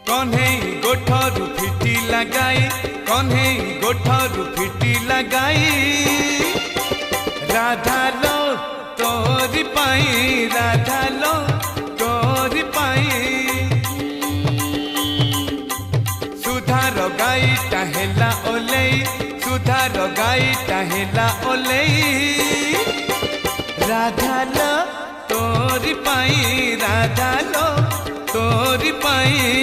कन्हई गोठरू फिटी लगाई कन्हई गोठरू फिटी लगाई राधा लो तोरी पाई राधा लो तोरी पाई सुधार गाई टाहेला ओलेई सुधार गाई टाहेला ओलेई राधा लो तोरी पाई राधा लो तोरी पाई